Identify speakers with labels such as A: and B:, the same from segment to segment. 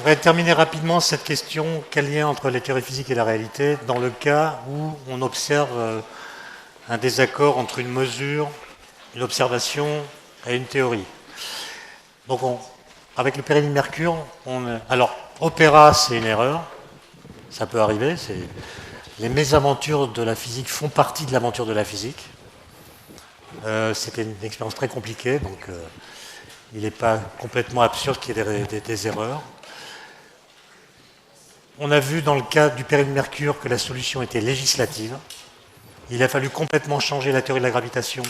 A: voudrais terminer rapidement cette question, quel lien entre les théories physiques et la réalité, dans le cas où on observe un désaccord entre une mesure, une observation et une théorie. Donc avec le périmètre Mercure, alors opéra c'est une erreur, ça peut arriver, les mésaventures de la physique font partie de l'aventure de la physique. C'était une expérience très compliquée, donc il n'est pas complètement absurde qu'il y ait des erreurs. On a vu dans le cas du périmètre Mercure que la solution était législative. Il a fallu complètement changer la théorie de la gravitation.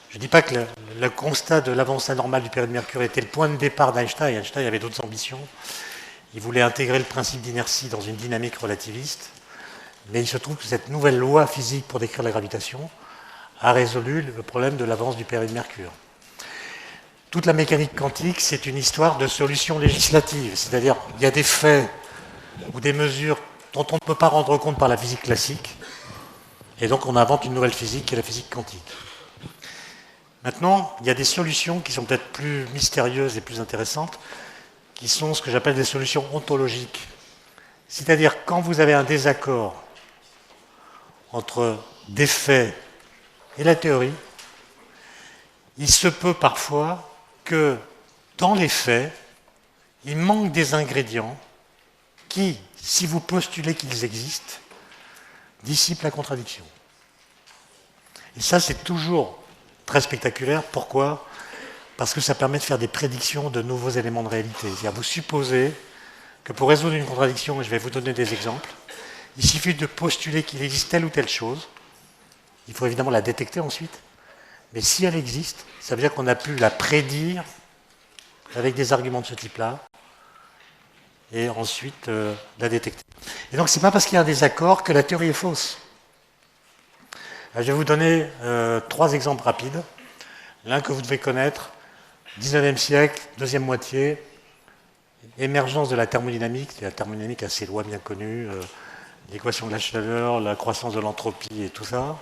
A: Je ne dis pas que le constat de l'avancée normale du périmètre Mercure était le point de départ d'Einstein. Einstein avait d'autres ambitions. Il voulait intégrer le principe d'inertie dans une dynamique relativiste. Mais il se trouve que cette nouvelle loi physique pour décrire la gravitation a résolu le problème de l'avance du périmètre Mercure. Toute la mécanique quantique, c'est une histoire de solution législative. C'est-à-dire, il y a des faits ou des mesures dont on ne peut pas rendre compte par la physique classique. Et donc, on invente une nouvelle physique qui est la physique quantique. Maintenant, il y a des solutions qui sont peut-être plus mystérieuses et plus intéressantes, qui sont ce que j'appelle des solutions ontologiques. C'est-à-dire, quand vous avez un désaccord entre des faits et la théorie, il se peut parfois que dans les faits, il manque des ingrédients qui, si vous postulez qu'ils existent, dissipent la contradiction. Et ça, c'est toujours très spectaculaire. Pourquoi ? Parce que ça permet de faire des prédictions de nouveaux éléments de réalité. C'est-à-dire, vous supposez que pour résoudre une contradiction, et je vais vous donner des exemples, il suffit de postuler qu'il existe telle ou telle chose. Il faut évidemment la détecter ensuite. Mais si elle existe, ça veut dire qu'on a pu la prédire avec des arguments de ce type-là, et ensuite la détecter. Et donc, ce n'est pas parce qu'il y a un désaccord que la théorie est fausse. Je vais vous donner 3 exemples rapides. L'un que vous devez connaître, 19e siècle, deuxième moitié, émergence de la thermodynamique. La thermodynamique a ses lois bien connues, l'équation de la chaleur, la croissance de l'entropie et tout ça.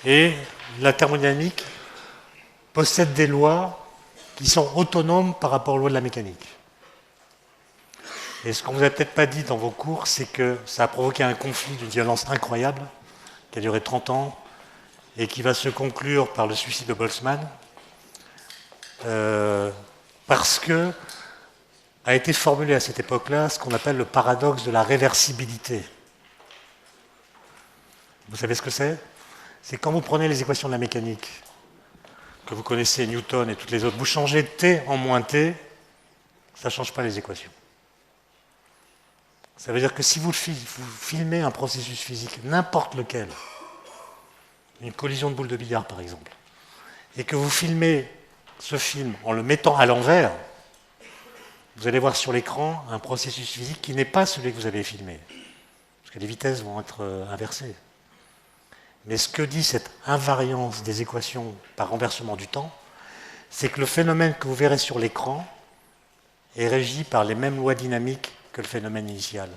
A: Et la thermodynamique possède des lois qui sont autonomes par rapport aux lois de la mécanique. Et ce qu'on ne vous a peut-être pas dit dans vos cours, c'est que ça a provoqué un conflit d'une violence incroyable, qui a duré 30 ans, et qui va se conclure par le suicide de Boltzmann, parce que a été formulé à cette époque-là ce qu'on appelle le paradoxe de la réversibilité. Vous savez ce que c'est ? C'est quand vous prenez les équations de la mécanique, que vous connaissez, Newton et toutes les autres, vous changez t en moins t, ça ne change pas les équations. Ça veut dire que si vous filmez un processus physique, n'importe lequel, une collision de boules de billard par exemple, et que vous filmez ce film en le mettant à l'envers, vous allez voir sur l'écran un processus physique qui n'est pas celui que vous avez filmé, parce que les vitesses vont être inversées. Mais ce que dit cette invariance des équations par renversement du temps, c'est que le phénomène que vous verrez sur l'écran est régi par les mêmes lois dynamiques que le phénomène initial.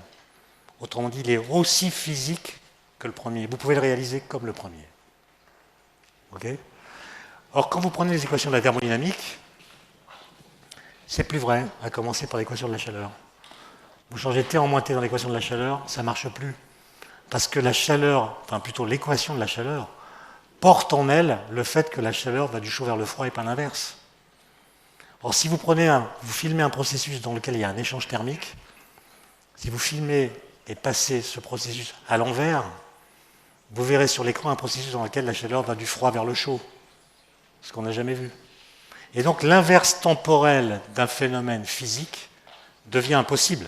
A: Autrement dit, il est aussi physique que le premier. Vous pouvez le réaliser comme le premier. Okay ? Or, quand vous prenez les équations de la thermodynamique, c'est plus vrai, à commencer par l'équation de la chaleur. Vous changez T en moins T dans l'équation de la chaleur, ça ne marche plus. Parce que la chaleur, enfin plutôt l'équation de la chaleur, porte en elle le fait que la chaleur va du chaud vers le froid et pas l'inverse. Or, si vous filmez un processus dans lequel il y a un échange thermique, si vous filmez et passez ce processus à l'envers, vous verrez sur l'écran un processus dans lequel la chaleur va du froid vers le chaud, ce qu'on n'a jamais vu. Et donc l'inverse temporel d'un phénomène physique devient impossible,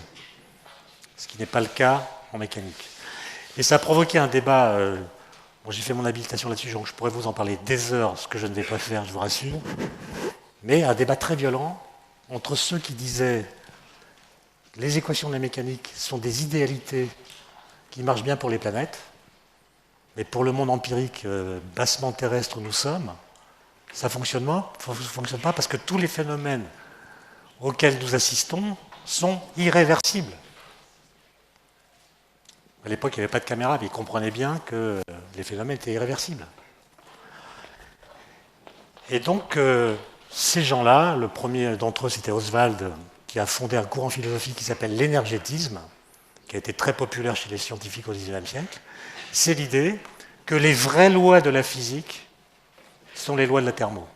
A: ce qui n'est pas le cas en mécanique. Et ça a provoqué un débat, j'ai fait mon habilitation là-dessus, donc je pourrais vous en parler des heures, ce que je ne vais pas faire, je vous rassure, mais un débat très violent entre ceux qui disaient les équations de la mécanique sont des idéalités qui marchent bien pour les planètes, mais pour le monde empirique bassement terrestre où nous sommes, ça ne fonctionne pas parce que tous les phénomènes auxquels nous assistons sont irréversibles. À l'époque, il n'y avait pas de caméra, mais ils comprenaient bien que les phénomènes étaient irréversibles. Et donc, ces gens-là, le premier d'entre eux, c'était Oswald, qui a fondé un courant philosophique qui s'appelle l'énergétisme, qui a été très populaire chez les scientifiques au XIXe siècle. C'est l'idée que les vraies lois de la physique sont les lois de la thermo.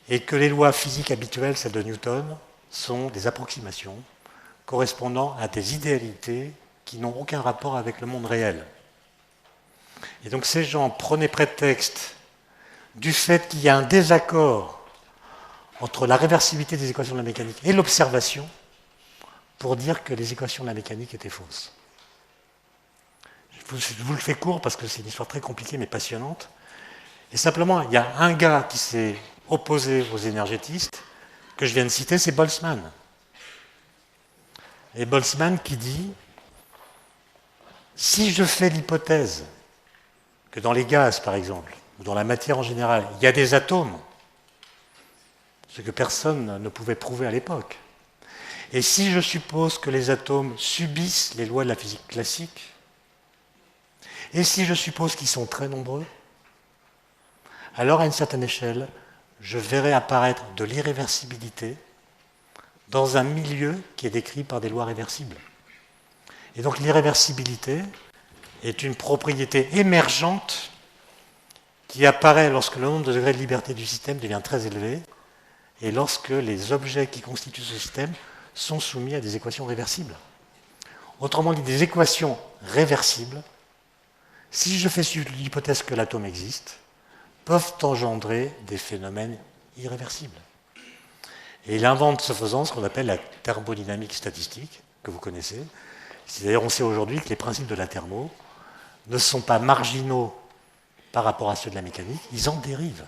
A: Et que les lois physiques habituelles, celles de Newton, sont des approximations correspondant à des idéalités qui n'ont aucun rapport avec le monde réel. Et donc ces gens prenaient prétexte du fait qu'il y a un désaccord entre la réversibilité des équations de la mécanique et l'observation pour dire que les équations de la mécanique étaient fausses. Je vous le fais court parce que c'est une histoire très compliquée mais passionnante. Et simplement, il y a un gars qui s'est opposé aux énergétistes, que je viens de citer, c'est Boltzmann. Et Boltzmann qui dit, si je fais l'hypothèse que dans les gaz, par exemple, ou dans la matière en général, il y a des atomes, ce que personne ne pouvait prouver à l'époque, et si je suppose que les atomes subissent les lois de la physique classique, et si je suppose qu'ils sont très nombreux, alors à une certaine échelle, je verrai apparaître de l'irréversibilité dans un milieu qui est décrit par des lois réversibles. Et donc l'irréversibilité est une propriété émergente qui apparaît lorsque le nombre de degrés de liberté du système devient très élevé et lorsque les objets qui constituent ce système sont soumis à des équations réversibles. Autrement dit, des équations réversibles, si je fais l'hypothèse que l'atome existe, peuvent engendrer des phénomènes irréversibles. Et il invente, ce faisant, ce qu'on appelle la thermodynamique statistique, que vous connaissez. D'ailleurs, on sait aujourd'hui que les principes de la thermo ne sont pas marginaux par rapport à ceux de la mécanique, ils en dérivent.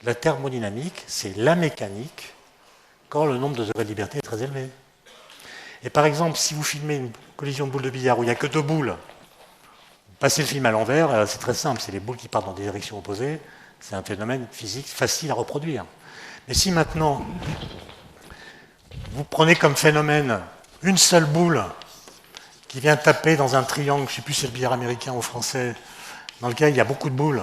A: La thermodynamique, c'est la mécanique quand le nombre de degrés de liberté est très élevé. Et par exemple, si vous filmez une collision de boules de billard où il n'y a que deux boules, passez le film à l'envers, c'est très simple, c'est les boules qui partent dans des directions opposées, c'est un phénomène physique facile à reproduire. Mais si maintenant, vous prenez comme phénomène une seule boule qui vient taper dans un triangle, je ne sais plus si c'est le billard américain ou français, dans lequel il y a beaucoup de boules,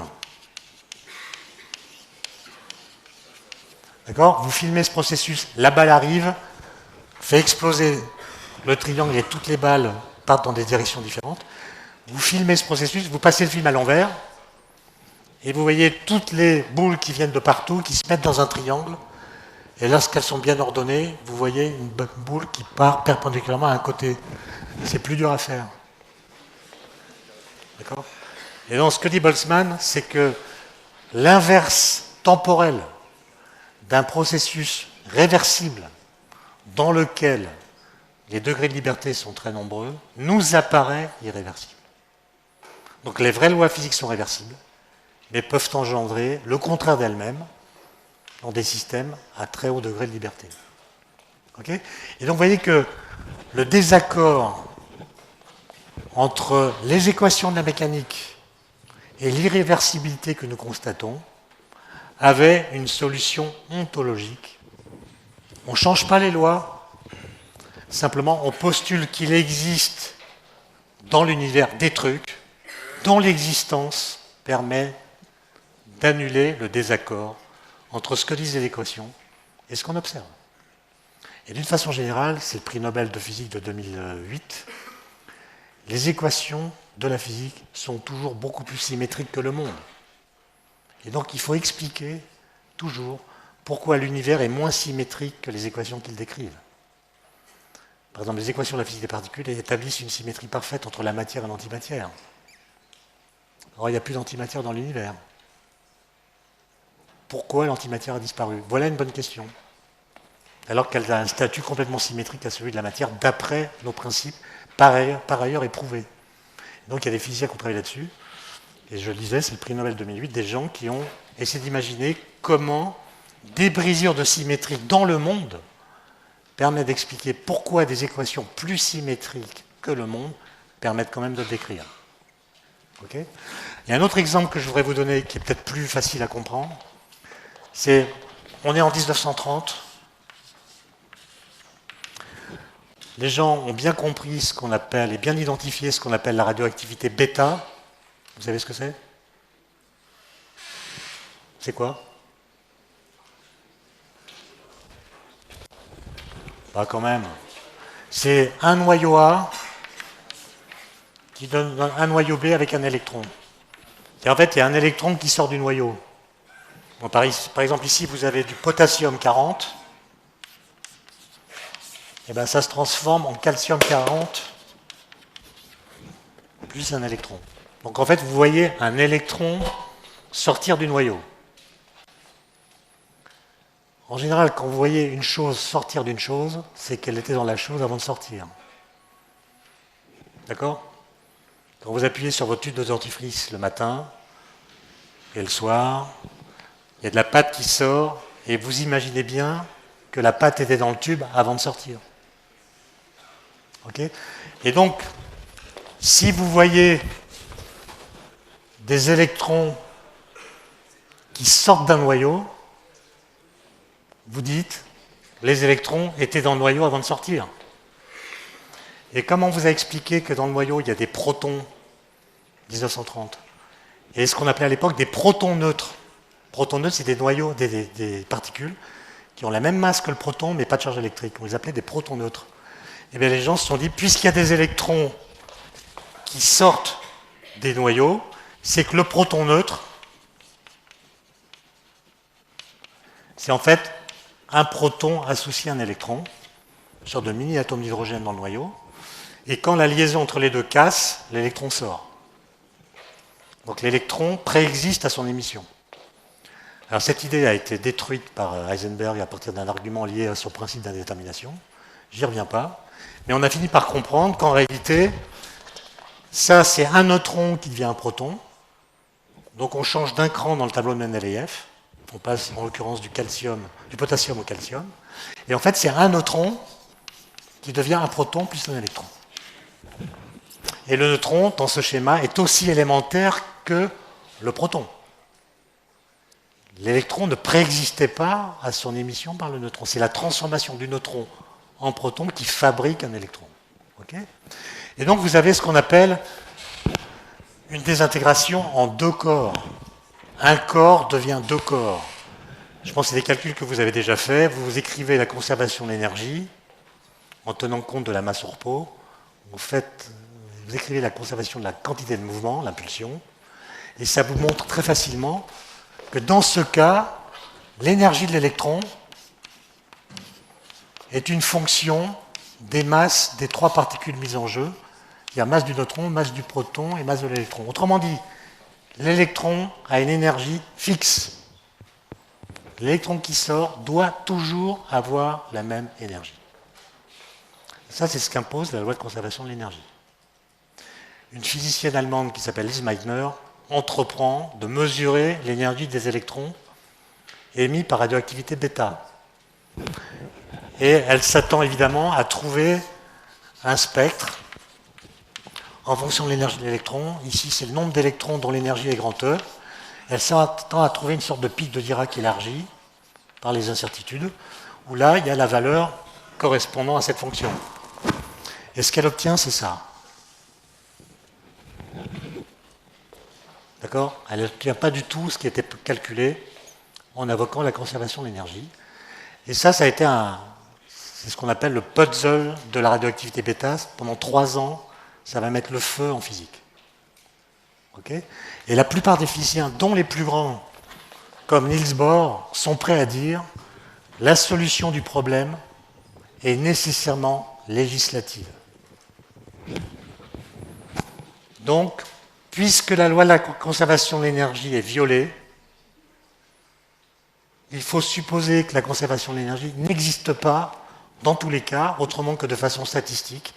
A: d'accord ? Vous filmez ce processus, la balle arrive, fait exploser le triangle et toutes les balles partent dans des directions différentes. Vous filmez ce processus, vous passez le film à l'envers, et vous voyez toutes les boules qui viennent de partout, qui se mettent dans un triangle, et lorsqu'elles sont bien ordonnées, vous voyez une boule qui part perpendiculairement à un côté. C'est plus dur à faire. D'accord ? Et donc ce que dit Boltzmann, c'est que l'inverse temporel d'un processus réversible dans lequel les degrés de liberté sont très nombreux, nous apparaît irréversible. Donc les vraies lois physiques sont réversibles, mais peuvent engendrer le contraire d'elles-mêmes dans des systèmes à très haut degré de liberté. Okay ? Et donc vous voyez que le désaccord entre les équations de la mécanique et l'irréversibilité que nous constatons avait une solution ontologique. On ne change pas les lois, simplement on postule qu'il existe dans l'univers des trucs dont l'existence permet d'annuler le désaccord entre ce que disent les équations et ce qu'on observe. Et d'une façon générale, c'est le prix Nobel de physique de 2008, les équations de la physique sont toujours beaucoup plus symétriques que le monde. Et donc il faut expliquer toujours pourquoi l'univers est moins symétrique que les équations qu'il décrivent. Par exemple, les équations de la physique des particules établissent une symétrie parfaite entre la matière et l'antimatière. Or, il n'y a plus d'antimatière dans l'univers. Pourquoi l'antimatière a disparu ? Voilà une bonne question. Alors qu'elle a un statut complètement symétrique à celui de la matière, d'après nos principes, par ailleurs éprouvés. Donc il y a des physiciens qui ont travaillé là-dessus. Et je le disais, c'est le prix Nobel 2008, des gens qui ont essayé d'imaginer comment des brisures de symétrie dans le monde permettent d'expliquer pourquoi des équations plus symétriques que le monde permettent quand même de le décrire. Okay ? Il y a un autre exemple que je voudrais vous donner qui est peut-être plus facile à comprendre. C'est, on est en 1930. Les gens ont bien compris ce qu'on appelle, et bien identifié ce qu'on appelle la radioactivité bêta. Vous savez ce que c'est ? C'est quoi ? Pas quand même. C'est un noyau A qui donne un noyau B avec un électron. Et en fait, il y a un électron qui sort du noyau. Bon, par exemple, ici, vous avez du potassium 40. Et bien, ça se transforme en calcium 40 plus un électron. Donc, en fait, vous voyez un électron sortir du noyau. En général, quand vous voyez une chose sortir d'une chose, c'est qu'elle était dans la chose avant de sortir. D'accord? Quand vous appuyez sur votre tube de dentifrice le matin et le soir, il y a de la pâte qui sort et vous imaginez bien que la pâte était dans le tube avant de sortir. Okay? Et donc, si vous voyez des électrons qui sortent d'un noyau, vous dites, les électrons étaient dans le noyau avant de sortir. Et comme on vous a expliqué que dans le noyau, il y a des protons, 1930, et ce qu'on appelait à l'époque des protons neutres. Protons neutres, c'est des noyaux, des particules qui ont la même masse que le proton, mais pas de charge électrique. On les appelait des protons neutres. Et bien les gens se sont dit, puisqu'il y a des électrons qui sortent des noyaux, c'est que le proton neutre, c'est en fait un proton associé à un électron, une sorte de mini-atome d'hydrogène dans le noyau, et quand la liaison entre les deux casse, l'électron sort. Donc l'électron préexiste à son émission. Alors cette idée a été détruite par Heisenberg à partir d'un argument lié à son principe d'indétermination. J'y reviens pas. Mais on a fini par comprendre qu'en réalité, ça c'est un neutron qui devient un proton. Donc on change d'un cran dans le tableau de Mendeleïev. On passe en l'occurrence du potassium au calcium. Et en fait c'est un neutron qui devient un proton plus un électron. Et le neutron, dans ce schéma, est aussi élémentaire que le proton. L'électron ne préexistait pas à son émission par le neutron. C'est la transformation du neutron en proton qui fabrique un électron. Okay? Et donc vous avez ce qu'on appelle une désintégration en deux corps. Un corps devient deux corps. Je pense que c'est des calculs que vous avez déjà faits. Vous écrivez la conservation de l'énergie en tenant compte de la masse au repos. Vous écrivez la conservation de la quantité de mouvement, l'impulsion, et ça vous montre très facilement que dans ce cas, l'énergie de l'électron est une fonction des masses des trois particules mises en jeu. Il y a masse du neutron, masse du proton et masse de l'électron. Autrement dit, l'électron a une énergie fixe. L'électron qui sort doit toujours avoir la même énergie. Ça, c'est ce qu'impose la loi de conservation de l'énergie. Une physicienne allemande qui s'appelle Lise Meitner entreprend de mesurer l'énergie des électrons émis par radioactivité bêta. Et elle s'attend évidemment à trouver un spectre en fonction de l'énergie de l'électron. Ici, c'est le nombre d'électrons dont l'énergie est grand E. Elle s'attend à trouver une sorte de pic de Dirac élargi par les incertitudes, où là, il y a la valeur correspondant à cette fonction. Et ce qu'elle obtient, c'est ça. D'accord? Elle n'obtient pas du tout ce qui était calculé en invoquant la conservation de l'énergie. Et ça a été c'est ce qu'on appelle le puzzle de la radioactivité bêta. Pendant 3 ans, ça va mettre le feu en physique. Okay? Et la plupart des physiciens, dont les plus grands, comme Niels Bohr, sont prêts à dire la solution du problème est nécessairement législative. Donc, puisque la loi de la conservation de l'énergie est violée, il faut supposer que la conservation de l'énergie n'existe pas dans tous les cas, autrement que de façon statistique,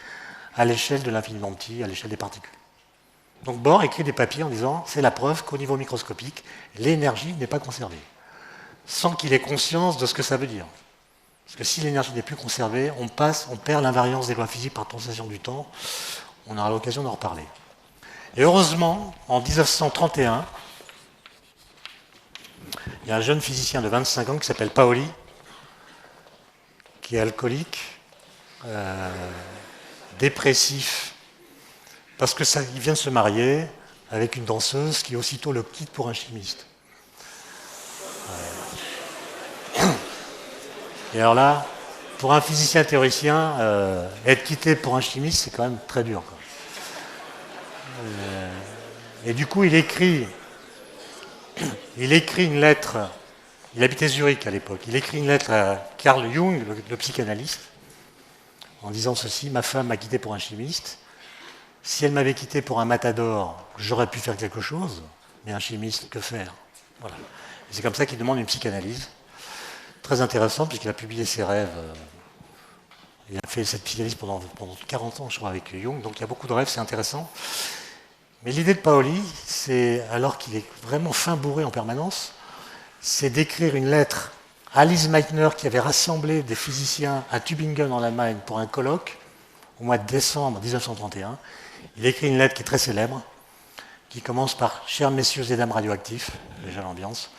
A: à l'échelle de l'infiniment petit, à l'échelle des particules. Donc Bohr écrit des papiers en disant c'est la preuve qu'au niveau microscopique, l'énergie n'est pas conservée, sans qu'il ait conscience de ce que ça veut dire. Parce que si l'énergie n'est plus conservée, on perd l'invariance des lois physiques par translation du temps. On aura l'occasion d'en reparler. Et heureusement, en 1931, il y a un jeune physicien de 25 ans qui s'appelle Paoli, qui est alcoolique, dépressif, parce que il vient de se marier avec une danseuse qui aussitôt le quitte pour un chimiste. Et alors là, pour un physicien théoricien, être quitté pour un chimiste, c'est quand même très dur, quoi. Et du coup, il écrit une lettre. Il habitait Zurich à l'époque. Il écrit une lettre à Carl Jung, le psychanalyste, en disant ceci: ma femme m'a quitté pour un chimiste. Si elle m'avait quitté pour un matador, j'aurais pu faire quelque chose, mais un chimiste, que faire? Voilà. Et c'est comme ça qu'il demande une psychanalyse. Très intéressant, puisqu'il a publié ses rêves. Il a fait cette psychanalyse pendant 40 ans, je crois, avec Jung. Donc il y a beaucoup de rêves, c'est intéressant. Mais l'idée de Paoli, c'est, alors qu'il est vraiment fin bourré en permanence, c'est d'écrire une lettre à Lise Meitner, qui avait rassemblé des physiciens à Tübingen en Allemagne pour un colloque au mois de décembre 1931. Il écrit une lettre qui est très célèbre, qui commence par « Chers messieurs et dames radioactifs », déjà l'ambiance.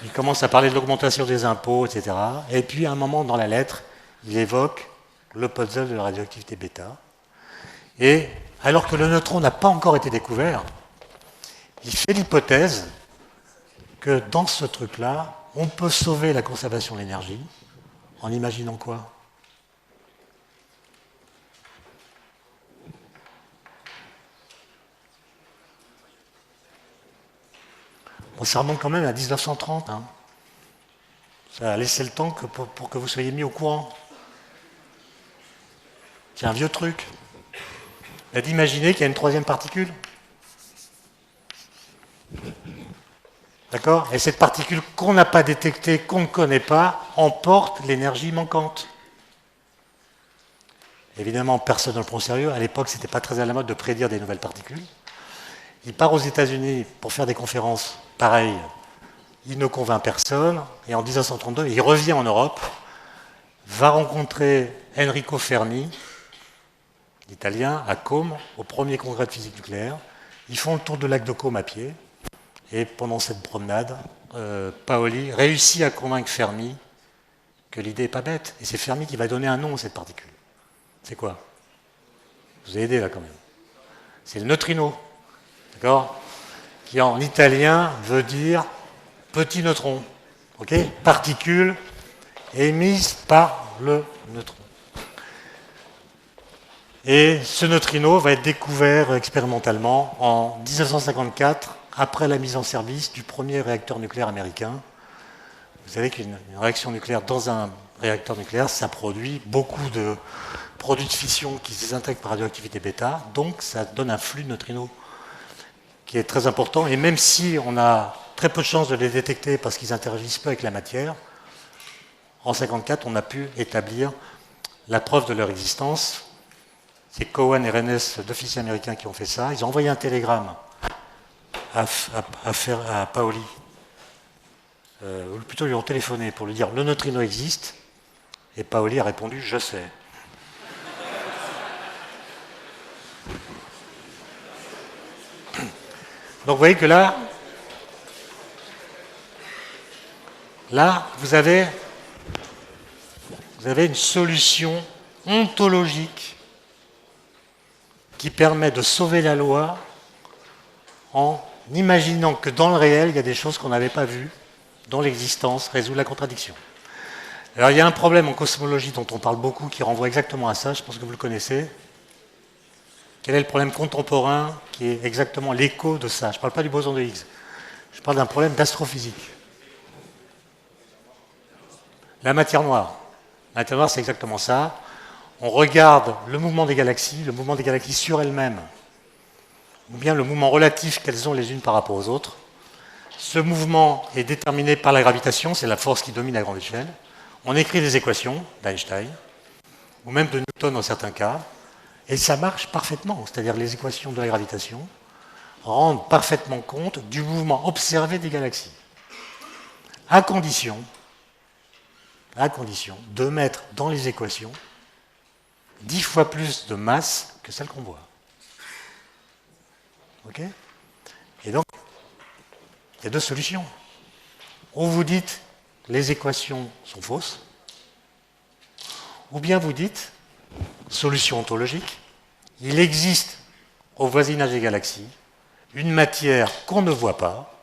A: Il commence à parler de l'augmentation des impôts, etc. Et puis, à un moment dans la lettre, il évoque le puzzle de la radioactivité bêta. Et alors que le neutron n'a pas encore été découvert, il fait l'hypothèse que dans ce truc-là, on peut sauver la conservation de l'énergie en imaginant quoi? Bon, ça remonte quand même à 1930. Hein. Ça a laissé le temps pour que vous soyez mis au courant. C'est un vieux truc. Et d'imaginer qu'il y a une troisième particule. D'accord? Et cette particule qu'on n'a pas détectée, qu'on ne connaît pas, emporte l'énergie manquante. Évidemment, personne ne le prend au sérieux. À l'époque, ce n'était pas très à la mode de prédire des nouvelles particules. Il part aux États-Unis pour faire des conférences pareilles. Il ne convainc personne. Et en 1932, il revient en Europe, va rencontrer Enrico Fermi, l'Italien, à Côme, au premier congrès de physique nucléaire. Ils font le tour du lac de Côme à pied. Et pendant cette promenade, Paoli réussit à convaincre Fermi que l'idée n'est pas bête. Et c'est Fermi qui va donner un nom à cette particule. C'est quoi? Je vous ai aidé là quand même. C'est le neutrino. D'accord? Qui en italien veut dire petit neutron. Ok? Particule émise par le neutron. Et ce neutrino va être découvert expérimentalement en 1954, après la mise en service du premier réacteur nucléaire américain. Vous savez qu'une réaction nucléaire dans un réacteur nucléaire, ça produit beaucoup de produits de fission qui se désintègrent par radioactivité bêta, donc ça donne un flux de neutrinos qui est très important. Et même si on a très peu de chances de les détecter parce qu'ils interagissent peu avec la matière, en 1954, on a pu établir la preuve de leur existence. C'est Cohen et Rennes, deux physiciens américains, qui ont fait ça. Ils ont envoyé un télégramme à Paoli, ou plutôt ils lui ont téléphoné pour lui dire le neutrino existe, et Paoli a répondu je sais. Donc vous voyez que là, vous avez une solution ontologique qui permet de sauver la loi en imaginant que dans le réel, il y a des choses qu'on n'avait pas vues, dont l'existence résout la contradiction. Alors il y a un problème en cosmologie dont on parle beaucoup qui renvoie exactement à ça, je pense que vous le connaissez. Quel est le problème contemporain qui est exactement l'écho de ça? Je ne parle pas du boson de Higgs, je parle d'un problème d'astrophysique. La matière noire. La matière noire, c'est exactement ça. On regarde le mouvement des galaxies sur elles-mêmes, ou bien le mouvement relatif qu'elles ont les unes par rapport aux autres. Ce mouvement est déterminé par la gravitation, c'est la force qui domine à grande échelle. On écrit des équations d'Einstein, ou même de Newton dans certains cas, et ça marche parfaitement. C'est-à-dire les équations de la gravitation rendent parfaitement compte du mouvement observé des galaxies, à condition de mettre dans les équations 10 fois plus de masse que celle qu'on voit. Ok? Et donc, il y a deux solutions. Ou vous dites les équations sont fausses, ou bien vous dites, solution ontologique, il existe au voisinage des galaxies une matière qu'on ne voit pas,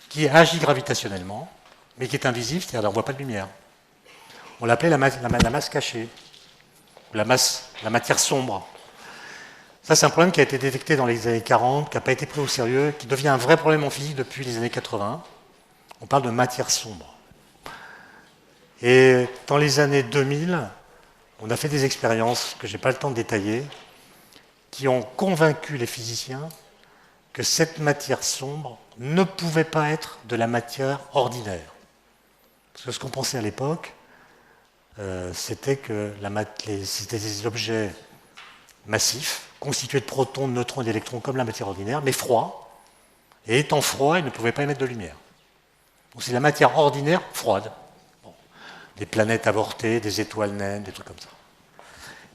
A: qui agit gravitationnellement, mais qui est invisible, c'est-à-dire qu'on ne voit pas de lumière. On l'appelait la masse cachée, ou la matière sombre. Ça, c'est un problème qui a été détecté dans les années 40, qui n'a pas été pris au sérieux, qui devient un vrai problème en physique depuis les années 80. On parle de matière sombre. Et dans les années 2000, on a fait des expériences que je n'ai pas le temps de détailler, qui ont convaincu les physiciens que cette matière sombre ne pouvait pas être de la matière ordinaire. Parce que ce qu'on pensait à l'époque, c'était que c'était des objets massifs, constitués de protons, de neutrons et d'électrons comme la matière ordinaire, mais froids. Et étant froids, ils ne pouvaient pas émettre de lumière. Donc c'est la matière ordinaire froide. Bon. Des planètes avortées, des étoiles naines, des trucs comme ça.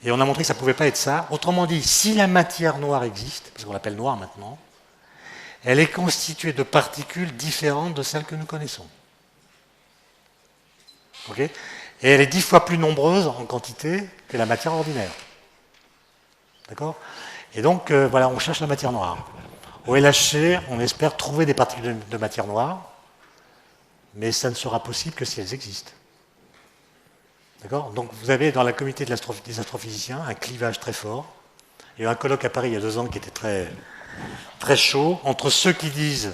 A: Et on a montré que ça ne pouvait pas être ça. Autrement dit, si la matière noire existe, parce qu'on l'appelle noire maintenant, elle est constituée de particules différentes de celles que nous connaissons. Okay, et elle est 10 fois plus nombreuse en quantité que la matière ordinaire. D'accord? Et donc, voilà, on cherche la matière noire. Au LHC, on espère trouver des particules de matière noire, mais ça ne sera possible que si elles existent. D'accord? Donc, vous avez dans la communauté des astrophysiciens un clivage très fort. Il y a eu un colloque à Paris il y a 2 ans qui était très, très chaud, entre ceux qui disent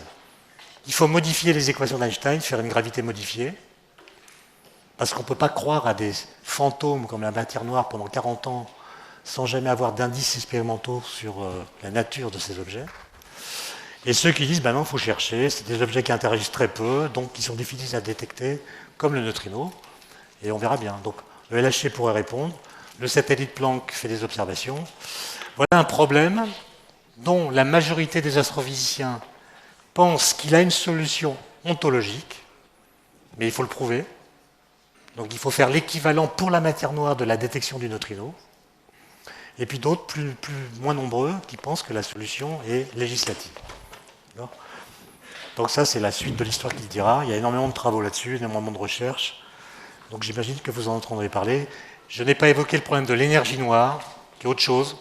A: qu'il faut modifier les équations d'Einstein, faire une gravité modifiée, parce qu'on ne peut pas croire à des fantômes comme la matière noire pendant 40 ans sans jamais avoir d'indices expérimentaux sur la nature de ces objets. Et ceux qui disent, ben non, il faut chercher, c'est des objets qui interagissent très peu, donc qui sont difficiles à détecter, comme le neutrino, et on verra bien. Donc le LHC pourrait répondre, le satellite Planck fait des observations. Voilà un problème dont la majorité des astrophysiciens pensent qu'il a une solution ontologique, mais il faut le prouver. Donc il faut faire l'équivalent pour la matière noire de la détection du neutrino. Et puis d'autres, moins nombreux, qui pensent que la solution est législative. Donc ça, c'est la suite de l'histoire qui se dira. Il y a énormément de travaux là-dessus, énormément de recherches. Donc j'imagine que vous en entendrez parler. Je n'ai pas évoqué le problème de l'énergie noire, qui est autre chose.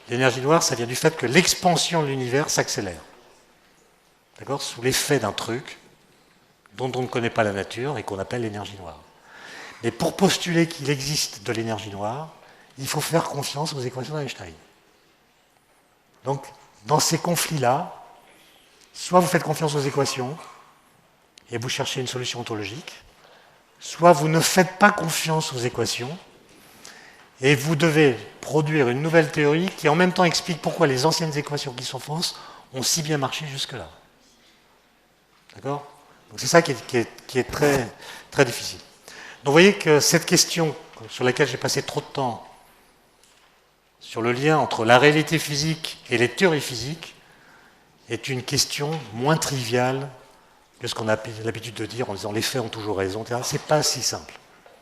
A: L'énergie noire, ça vient du fait que l'expansion de l'univers s'accélère. D'accord? Sous l'effet d'un truc dont on ne connaît pas la nature et qu'on appelle l'énergie noire. Mais pour postuler qu'il existe de l'énergie noire, il faut faire confiance aux équations d'Einstein. Donc, dans ces conflits-là, soit vous faites confiance aux équations et vous cherchez une solution ontologique, soit vous ne faites pas confiance aux équations et vous devez produire une nouvelle théorie qui en même temps explique pourquoi les anciennes équations qui sont fausses ont si bien marché jusque-là. D'accord? Donc c'est ça qui est très, très difficile. Donc vous voyez que cette question sur laquelle j'ai passé trop de temps, sur le lien entre la réalité physique et les théories physiques, est une question moins triviale que ce qu'on a l'habitude de dire en disant les faits ont toujours raison. C'est pas si simple.